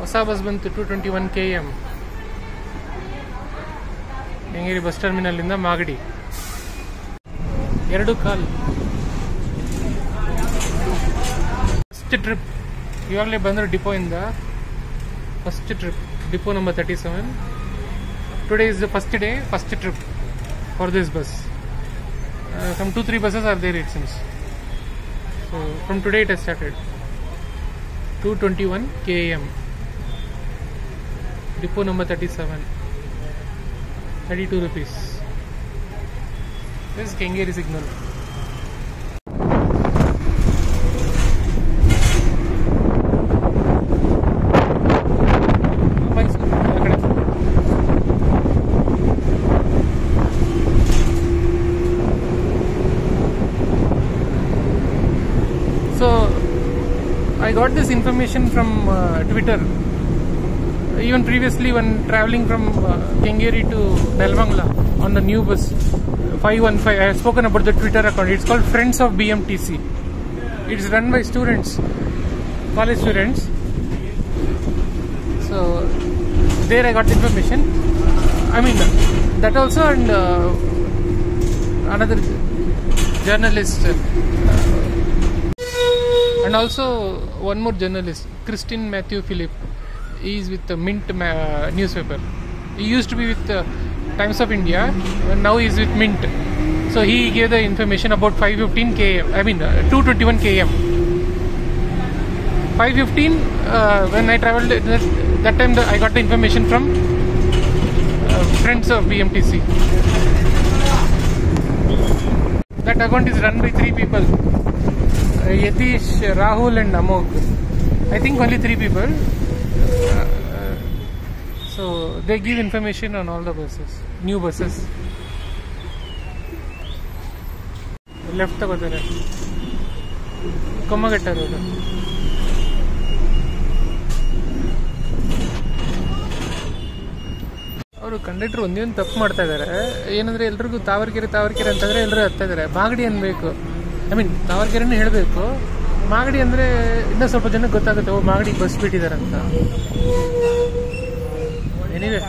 ಹೊಸ ಬಸ್ ಬಂತು 221 km Kengeri bus ಟರ್ಮಿನಲ್ಲಿಂದ ಮಾಗಡಿ 2 ಕಾಲ್. ಫಸ್ಟ್ ಟ್ರಿಪ್ ಇವಾಗಲೇ ಬಂದರು ಡಿಪೋಯಿಂದ. First trip depot number 37. Today is the first day, first trip for this bus. Some 2-3 buses are there it seems. So from today it has started. 221 km. Depot number 37. 32 rupees. This is Kengeri signal. So I got this information from Twitter. Even previously when traveling from Kengeri to Nelvangla on the new bus 515, I have spoken about the Twitter account. It's called Friends of BMTC. It's run by students, college students. So there I got information. I mean that also, and another journalist. And also one more journalist, Christine Matthew Philip. He is with the Mint newspaper. He used to be with Times of India, and now he is with Mint. So he gave the information about 515 km. I mean 221 km. 515. When I travelled that time, I got the information from Friends of BMTC. That account is run by 3 people. Yatish, Rahul and Amog. I think only 3 people. So they give information on all the buses, new buses. Left ತಗೋತಾರೆ ಕೊಮ್ಮಘಟ್ಟ road. ಅವರು conductor ಒಂದೇ ಒಂದು ತಪ್ಪು ಮಾಡ್ತಾ ಇದ್ದಾರೆ. ಏನಂದ್ರೆ ಎಲ್ರಿಗೂ ತಾವರ್ಕೆರೆ ಅಂತಂದ್ರೆ ಎಲ್ಲರೂ ಹತ್ತಾ ಇದ್ದಾರೆ. ಮಾಗಡಿ ಅನ್ಬೇಕು. ಐ ಮೀನ್ ತಾವರ್ಕೆರೆನೇ ಹೇಳಬೇಕು. ಮಾಗಡಿ ಅಂದರೆ ಇನ್ನೂ ಸ್ವಲ್ಪ ಜನಕ್ಕೆ ಗೊತ್ತಾಗುತ್ತೆ, ಓ ಮಾಗಡಿ ಬಸ್ ಬಿಟ್ಟಿದ್ದಾರೆ ಅಂತ. ಎನಿವೆ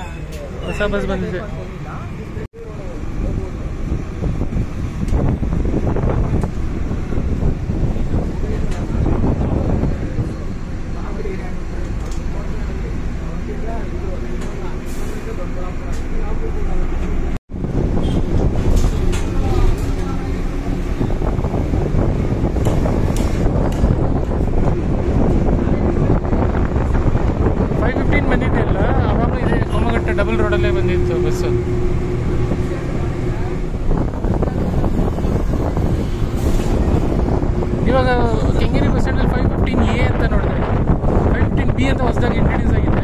ಹೊಸ ಬಸ್ ಬಂದಿದೆ. ಡಬಲ್ ರೋಡಲ್ಲೇ ಬಂದಿತ್ತು ಬಸ್ಸು. ಇವಾಗ ಕೆಂಗೇರಿ ಬಸ್ ಸ್ಟ್ಯಾಂಡಲ್ಲಿ 515A ಅಂತ ನೋಡಿದೆ. 515B ಅಂತ ಹೊಸದಾಗಿ ಇಂಟ್ರಡ್ಯೂಸ್ ಆಗಿದೆ.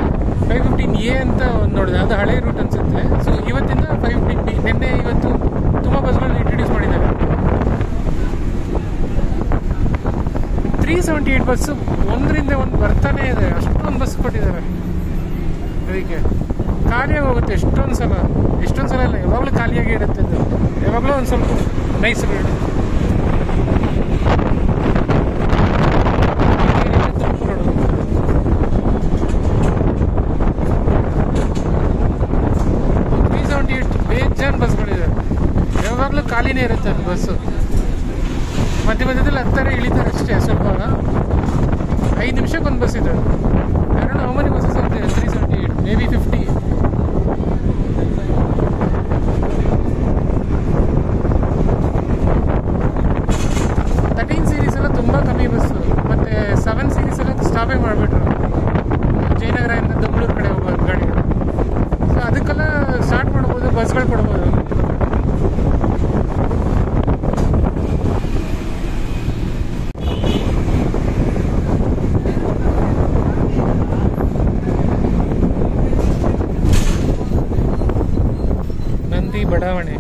515A ಅಂತ ಒಂದು ನೋಡಿದೆ, ಅದು ಹಳೆ ರೂಟ್ ಅನ್ಸುತ್ತೆ. ಸೊ ಇವತ್ತಿಂದ 515B, ನಿನ್ನೆ ಇವತ್ತು ತುಂಬ ಬಸ್ಗಳನ್ನ ಇಂಟ್ರಡ್ಯೂಸ್ ಮಾಡಿದ್ದಾರೆ. 378 ಬಸ್ಸು ಒಂದರಿಂದ ಒಂದು ಬರ್ತಾನೆ ಇದೆ. ಅಷ್ಟೊಂದು ಬಸ್ ಕೊಟ್ಟಿದ್ದಾರೆ. ಅದಕ್ಕೆ ಖಾಲಿಯಾಗಿ ಹೋಗುತ್ತೆ ಎಷ್ಟೊಂದು ಸಲ ಇಲ್ಲ, ಯಾವಾಗಲೂ ಖಾಲಿಯಾಗಿ ಇರುತ್ತೆ. ಅದು ಯಾವಾಗಲೂ ಒಂದು ಸ್ವಲ್ಪ ನೈಸ್ ರೋಡ್. ಬೇಜಾನ್ ಬಸ್ಗಳಿದೆ, ಯಾವಾಗಲೂ ಖಾಲಿನೇ ಇರುತ್ತೆ ಅದು ಬಸ್ಸು. ಮಧ್ಯದಲ್ಲಿ ಹತ್ತಾರೆ ಇಳಿತಾರೆ ಅಷ್ಟೇ. ಸ್ವಲ್ಪ 5 ನಿಮಿಷಕ್ಕೆ ಒಂದು ಬಸ್ ಇದೆ. I don't know how many buses are there. 378, maybe 50. Series ಎಲ್ಲ ತುಂಬ ಕಮ್ಮಿ ಬಸ್ಸು. ಮತ್ತು 7 ಸೀರೀಸ್ ಎಲ್ಲ ಸ್ಟಾಪೇ ಮಾಡಿಬಿಟ್ರು. ಜಯನಗರದಿಂದ ಬೆಂಗಳೂರು ಕಡೆ ಹೋಗೋದು ಗಾಡಿಗಳು. ಸೊ ಅದಕ್ಕೆಲ್ಲ ಸ್ಟಾರ್ಟ್ ಮಾಡ್ಬೋದು, ಬಸ್ಗಳು ಕೊಡ್ಬೋದು. ನಂದಿ ಬಡಾವಣೆ.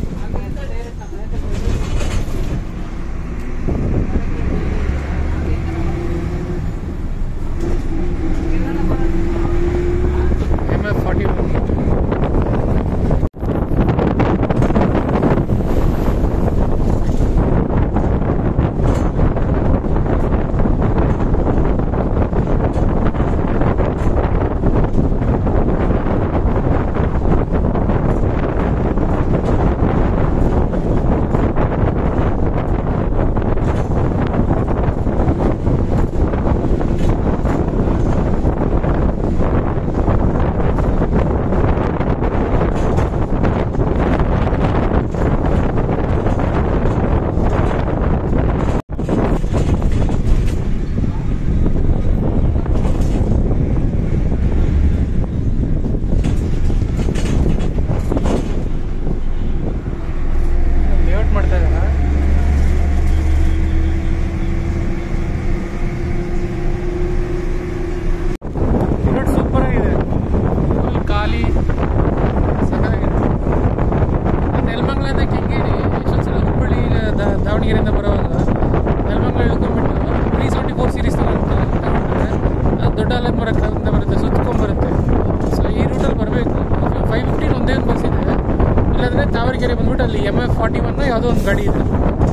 ಅಲ್ಲಿ MF41 ಯಾವುದೋ ಒಂದು ಗಾಡಿ ಇದೆ,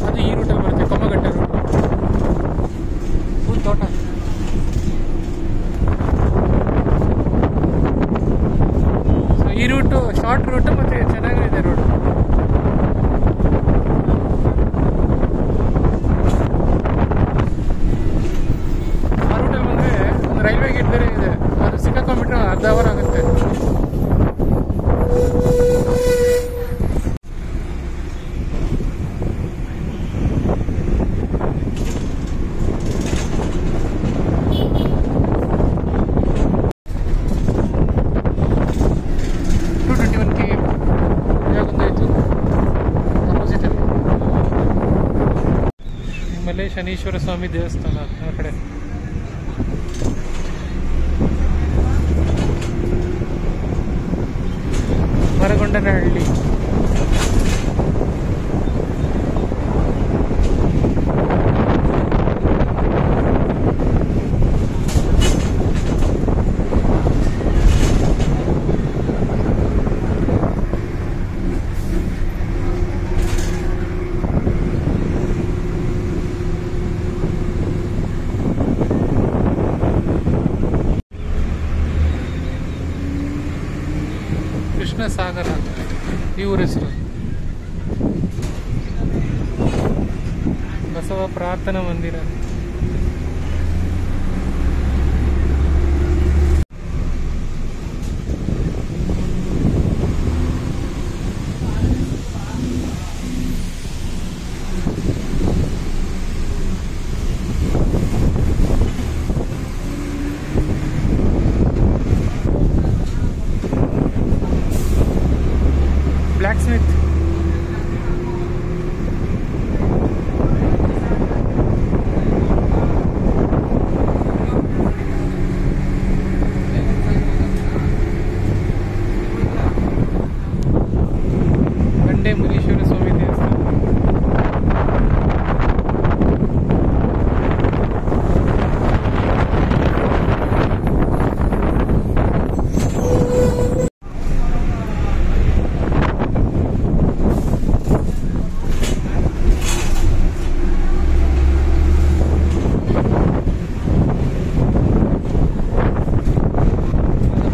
ಅದು ಈ ರೂಟಲ್ಲಿ ಬರುತ್ತೆ, ಕೊಮ್ಮಘಟ್ಟ ರೂಟ್. ಫುಲ್ ತೋಟ. ಸೊ ಈ ರೂಟು ಶಾರ್ಟ್ ರೂಟ್ ಮತ್ತೆ ಚೆನ್ನಾಗಿದೆ ರೋಡ್. ಆ ರೂಟಲ್ಲಿ ಬಂದರೆ ಒಂದು ರೈಲ್ವೆ ಗೇಟ್ ಬೇರೆ ಇದೆ, ಅದು ಸಿಕ್ಕಾಕೊಂಡ್ಬಿಟ್ರೆ ಅರ್ಧ ಅವರ್ ಆಗುತ್ತೆ. 221 km ಯಾಕೊಂದಾಯ್ತು ಅಪೋಸಿಟ್ ಅಲ್ಲಿ. ನಿಮ್ಮಲ್ಲೇ ಶನೀಶ್ವರ ಸ್ವಾಮಿ ದೇವಸ್ಥಾನ ಆ ಕಡೆ. ಮರಗೊಂಡನಹಳ್ಳಿ. ಕೃಷ್ಣ ಸಾಗರ ಇವ್ರ ಹೆಸರು. ಬಸವ ಪ್ರಾರ್ಥನಾ ಮಂದಿರ. Black Smith. ಬಂಡೆ ಮುನೀಶ್ವರ ಸ್ವಾಮಿ ದೇವಸ್ಥಾನ.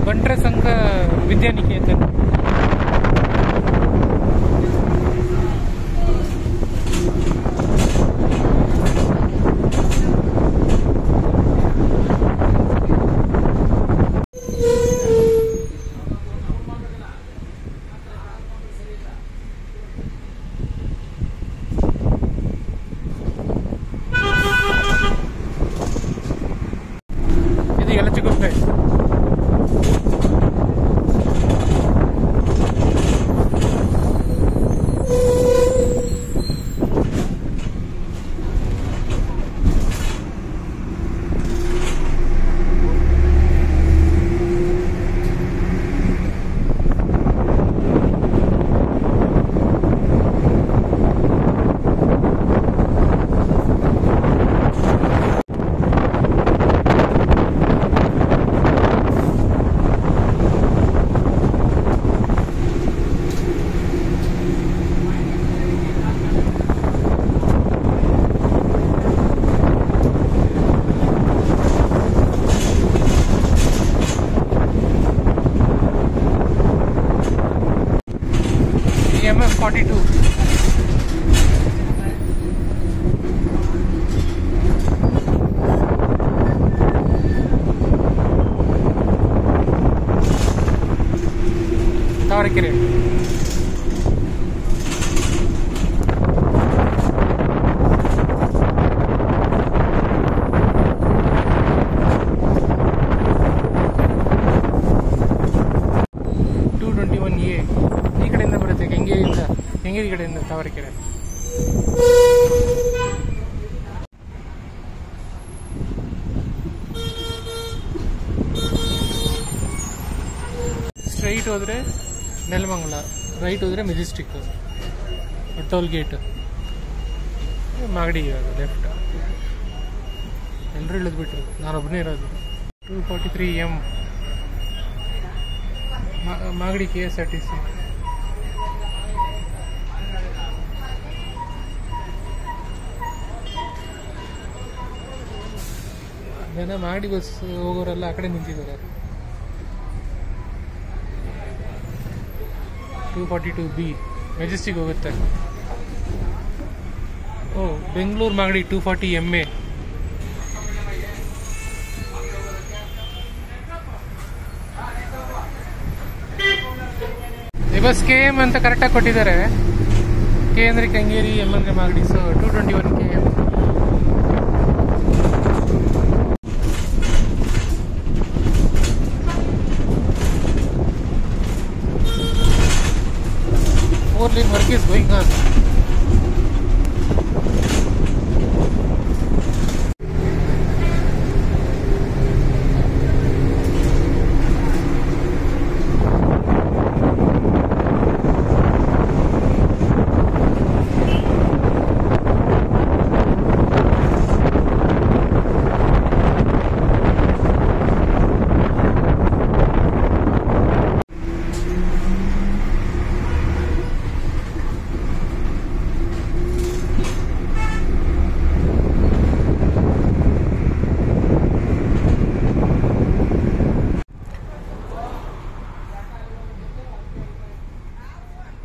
ಬಂಟ್ರ ಸಂಘ ವಿದ್ಯಾನಿಕೇತನ್. ಇದು ಯಲಚಗುಪ್ಪೆ. MF42. ತಾವರೆಕೆರೆ. ಈ ಕಡೆಯಿಂದ ಬರುತ್ತೆ, ಕೆಂಗೇರಿ ಕಡೆಯಿಂದ ತಾವರೆಕೆರೆ. ಸ್ಟ್ರೈಟ್ ಹೋದ್ರೆ ನೆಲಮಂಗಲ, ರೈಟ್ ಹೋದ್ರೆ ಮೆಜೆಸ್ಟಿಕ್, ಟೋಲ್ ಗೇಟ್, ಮಾಗಡಿ ಇರೋದು ಲೆಫ್ಟ್. ಎಲ್ಲರೂ ಇಳಿದ್ಬಿಟ್ರು, ನಾನೊಬ್ಬನೇ ಇರೋದು. 243 M ಮಾಗಡಿ KSRTC. ಜನ ಮಾಡಿ ಬಸ್ ಹೋಗೋರೆಲ್ಲ ಆ ಕಡೆ ನಿಂತಿದ್ದಾರೆ. 242B ಮೆಜೆಸ್ಟಿಕ್ ಹೋಗುತ್ತೆ. ಓ, ಬೆಂಗಳೂರು ಮಾಗಡಿ 240MA. ಈ ಬಸ್ KM ಅಂತ ಕರೆಕ್ಟಾಗಿ ಕೊಟ್ಟಿದ್ದಾರೆ. K ಅಂದರೆ ಕೆಂಗೇರಿ, M ಅಂದರೆ Magadi. So 221 KM. Four-lane work is going on.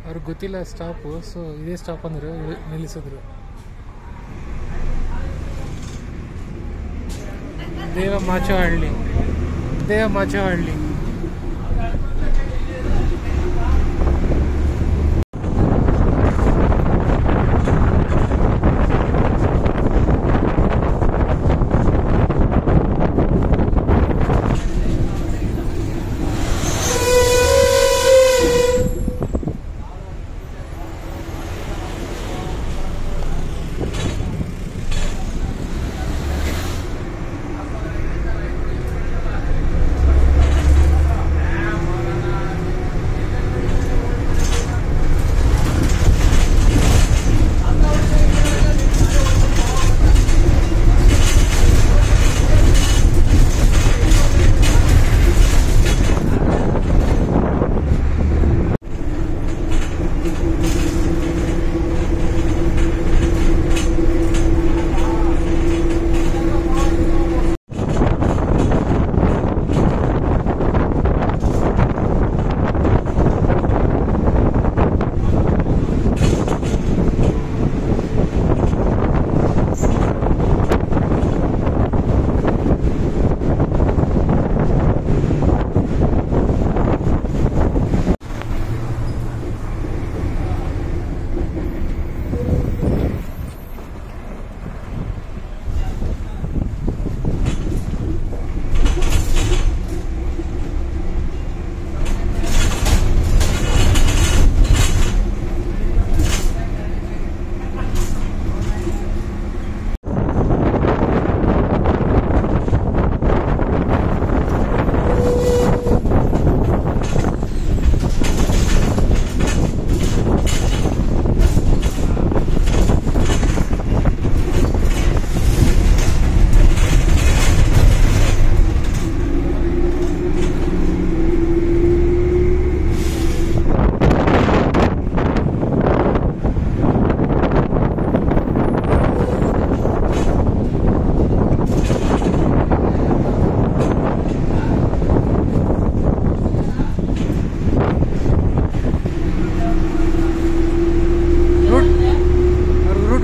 ಅವ್ರಿಗೆ ಗೊತ್ತಿಲ್ಲ ಸ್ಟಾಪು, ಸೊ ಇದೇ ಸ್ಟಾಪ್ ಅಂದರು, ನಿಲ್ಲಿಸಿದ್ರು. ದೇವಮಾಚಹಳ್ಳಿ.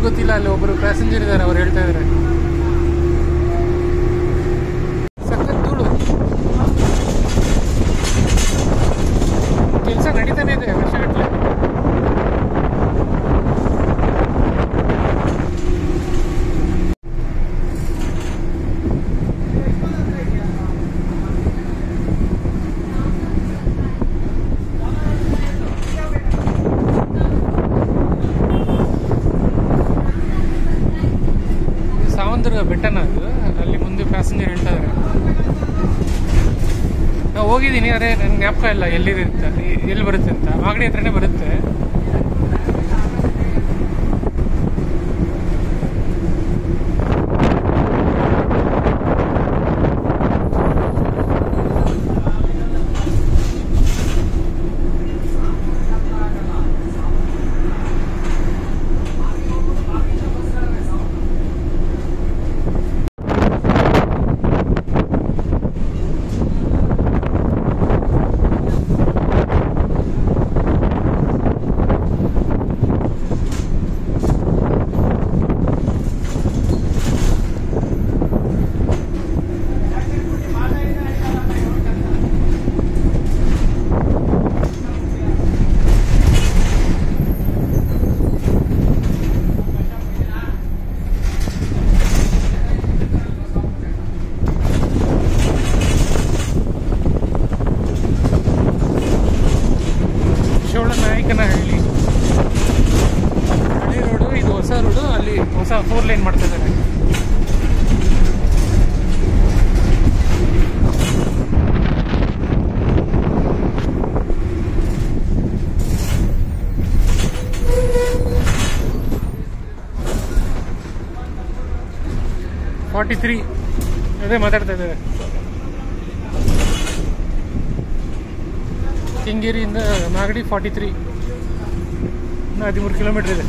ಗೊತ್ತಿಲ್ಲ, ಅಲ್ಲಿ ಒಬ್ಬರು ಪ್ಯಾಸೆಂಜರ್ ಇದ್ದಾರೆ, ಅವ್ರು ಹೇಳ್ತಾ ಇದ್ದಾರೆ. ಸಖತ್ ಧೂಳು, ಕೆಲಸ ನಡೀತಾನೆ ಇದೆ ವರ್ಷಗಟ್ಟಲೆ. ಬೆಟ್ಟನ ಅದು, ಅಲ್ಲಿ ಮುಂದೆ ಪ್ಯಾಸೆಂಜರ್ ಹೇಳ್ತಾ ಇದ್ದಾರೆ. ನಾವು ಹೋಗಿದ್ದೀನಿ, ಅದೇ ನನಗೆ ಜ್ಞಾಪಕ ಇಲ್ಲ ಎಲ್ಲಿದೆ ಅಂತ, ಎಲ್ಲಿ ಬರುತ್ತೆ ಅಂತ. ಮಾಗಡಿ ಹತ್ರನೇ ಬರುತ್ತೆ. 43 ಅದೇ ಮಾತಾಡ್ತಾ ಇದ್ದೇವೆ. ಕೆಂಗೇರಿಯಿಂದ ಮಾಗಡಿ 43 ಇನ್ನು 13 ಕಿಲೋಮೀಟರ್ ಇದೆ.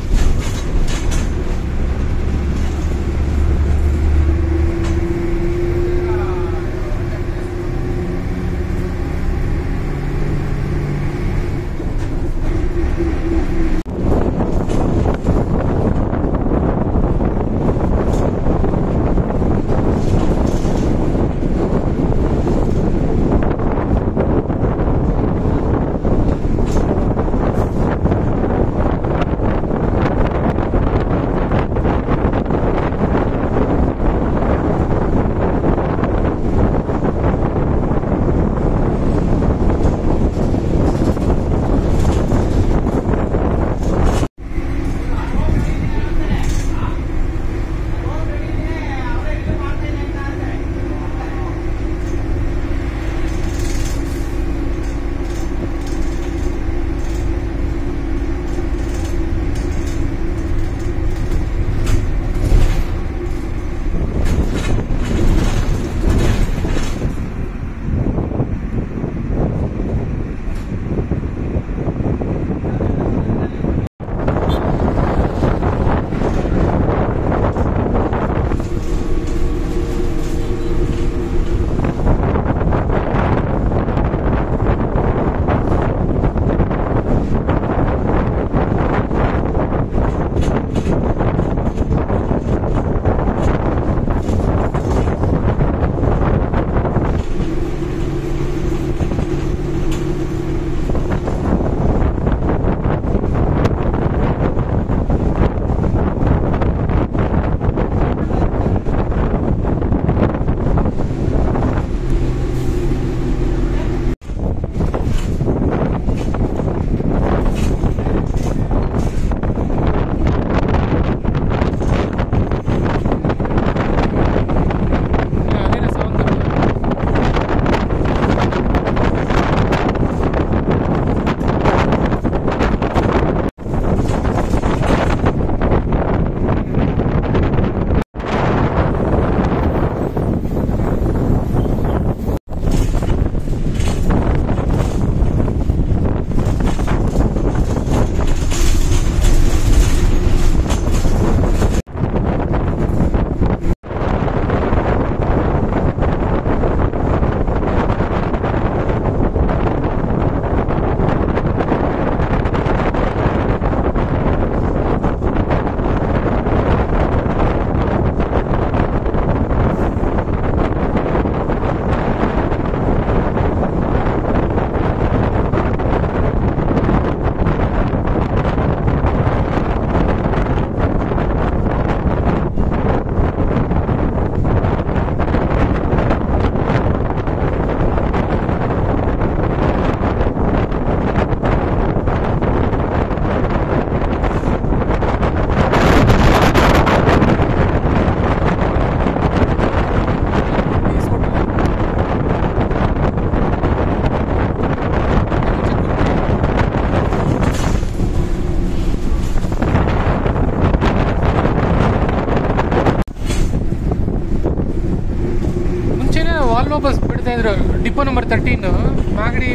ಬಸ್ ಬಿಡ್ತಾ ಇದ್ರು. ಡಿಪೋ ನಂಬರ್ 13 ಮಾಗಡಿ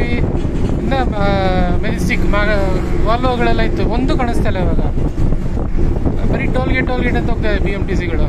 ಇಂದ ಮೆಜೆಸ್ಟಿಕ್ ವಾಲ್ವೋಗಳೆಲ್ಲ ಇತ್ತು. ಒಂದು ಕಾಣಿಸ್ತಾ ಇಲ್ಲ ಇವಾಗ. ಬರೀ ಟೋಲ್ ಗೇಟ್ ಅಂತ ಹೋಗ್ತಾ ಇದೆ BMTCಗಳು.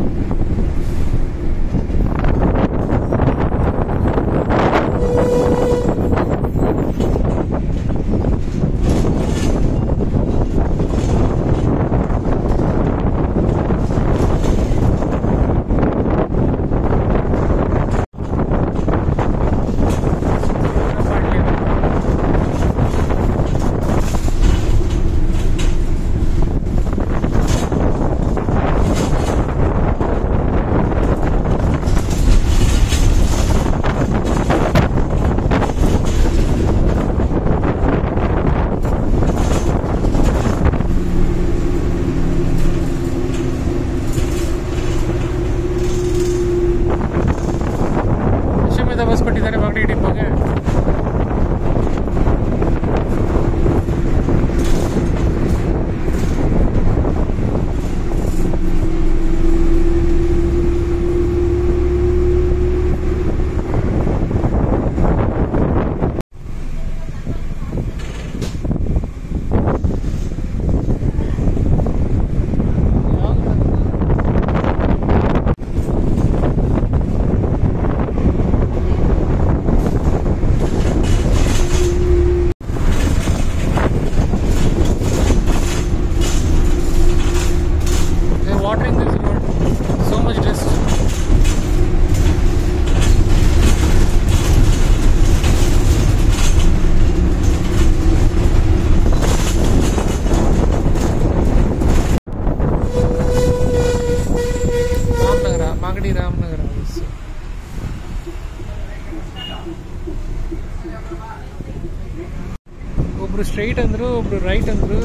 ಒಬ್ರು ಸ್ಟ್ರೈಟ್ ಅಂದ್ರು, ಒಬ್ರು ರೈಟ್ ಅಂದ್ರು,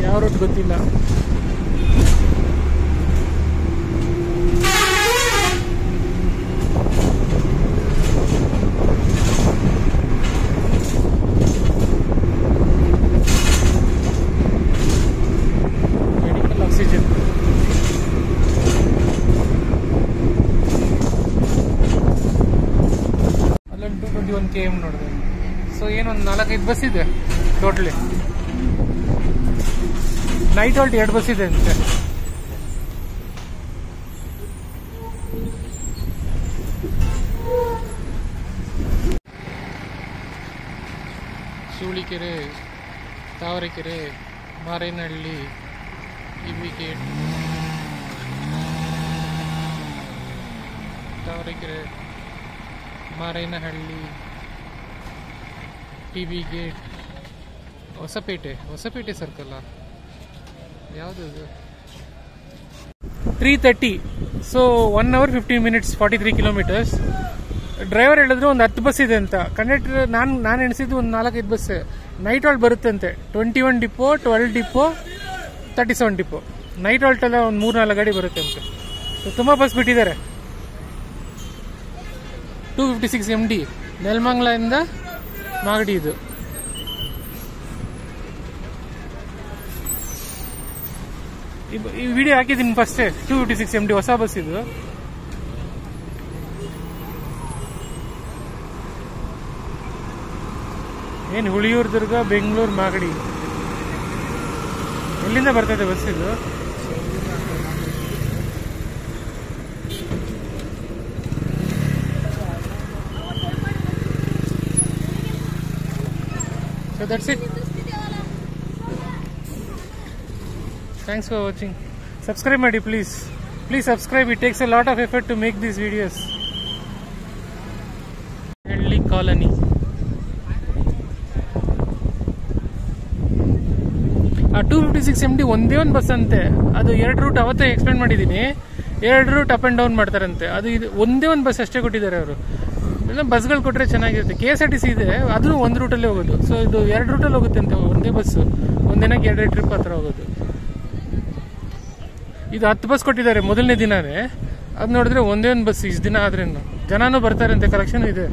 ಯಾವ ರೂಟ್ ಗೊತ್ತಿಲ್ಲ. ಮೆಡಿಕಲ್ ಆಕ್ಸಿಜನ್ ಅಲ್ಲೊಂದು 221 km ನೋಡಿದೆ. ಸೊ ಏನೊಂದು 4-5 ಬಸ್ ಇದೆ ಟೋಟಲಿ. ನೈಟ್ ಹಾಲ್ಟ್ 2 ಬಸ್ ಇದೆ ಅಂತೆ. Shivalikere, Tavarekere, Marenahalli, TB gate, Tavarekere, Marenahalli, TB gate, Hosapete circle ಯಾವುದು 3:30. So 1 hour 15 minutes 43 kilometers. Driver ಹೇಳಿದ್ರು ಒಂದು 10 ಬಸ್ ಇದೆ ಅಂತ. ಕಂಡಕ್ಟರ್ ನಾನು ಎಣಿಸಿದ್ದು ಒಂದು 4-5 ಬಸ್. ನೈಟ್ ಹಾಲ್ಟ್ ಬರುತ್ತೆ ಅಂತೆ. 21 depot, 12 depot, 37 depot. Night halt ಎಲ್ಲ ಒಂದು 3-4 ಗಾಡಿ ಬರುತ್ತೆ ಅಂತೆ. ಸೊ ತುಂಬ ಬಸ್ ಬಿಟ್ಟಿದ್ದಾರೆ. 256 MD ನೆಲಮಂಗಲದಿಂದ ಮಾಗಡಿ. ಇದು ಈ ವಿಡಿಯೋ ಹಾಕಿದ್ದೀನಿ ಫಸ್ಟೇ. 256 MD ಹೊಸ ಬಸ್ ಇದು. ಏನು ಹುಳಿಯೂರು, ದುರ್ಗ, ಬೆಂಗಳೂರು, ಮಾಗಡಿ, ಎಲ್ಲಿಂದ ಬರ್ತದೆ ಬಸ್ ಇದು? So that's it. Thanks for watching. Subscribe ಮಾಡಿ please. Please subscribe. It takes a lot of effort to make these videos. ಹಳ್ಳಿ ಕಾಲನಿ. ಆ 256 MD ಒಂದೇ ಒಂದು ಬಸ್ ಅಂತೆ. ಅದು 2 ರೂಟ್ ಅವತ್ತೇ ಎಕ್ಸ್ಪ್ಲೇನ್ ಮಾಡಿದ್ದೀನಿ. 2 ರೂಟ್ ಅಪ್ ಆ್ಯಂಡ್ ಡೌನ್ ಮಾಡ್ತಾರಂತೆ. ಅದು ಇದು ಒಂದೇ ಒಂದು ಬಸ್ ಅಷ್ಟೇ ಕೊಟ್ಟಿದ್ದಾರೆ ಅವರು. ಎಲ್ಲ ಬಸ್ಗಳು ಕೊಟ್ಟರೆ ಚೆನ್ನಾಗಿರುತ್ತೆ. KSRTC ಇದೆ, ಅದನ್ನು ಒಂದು ರೂಟಲ್ಲೇ ಹೋಗೋದು. ಸೊ ಇದು 2 ರೂಟಲ್ಲಿ ಹೋಗುತ್ತೆ ಅಂತೆ ಒಂದೇ ಬಸ್ಸು. ಒಂದಿನಕ್ಕೆ 2 ಟ್ರಿಪ್ ಹತ್ರ ಹೋಗೋದು. ಇದು 10 ಬಸ್ ಕೊಟ್ಟಿದ್ದಾರೆ ಮೊದಲನೇ ದಿನನೇ. ಅದು ನೋಡಿದ್ರೆ ಒಂದೇ ಒಂದು ಬಸ್ ಇಷ್ಟು ದಿನ ಆದ್ರೇನು. ಜನನೂ ಬರ್ತಾರಂತೆ, ಕಲೆಕ್ಷನ್ ಇದೆ.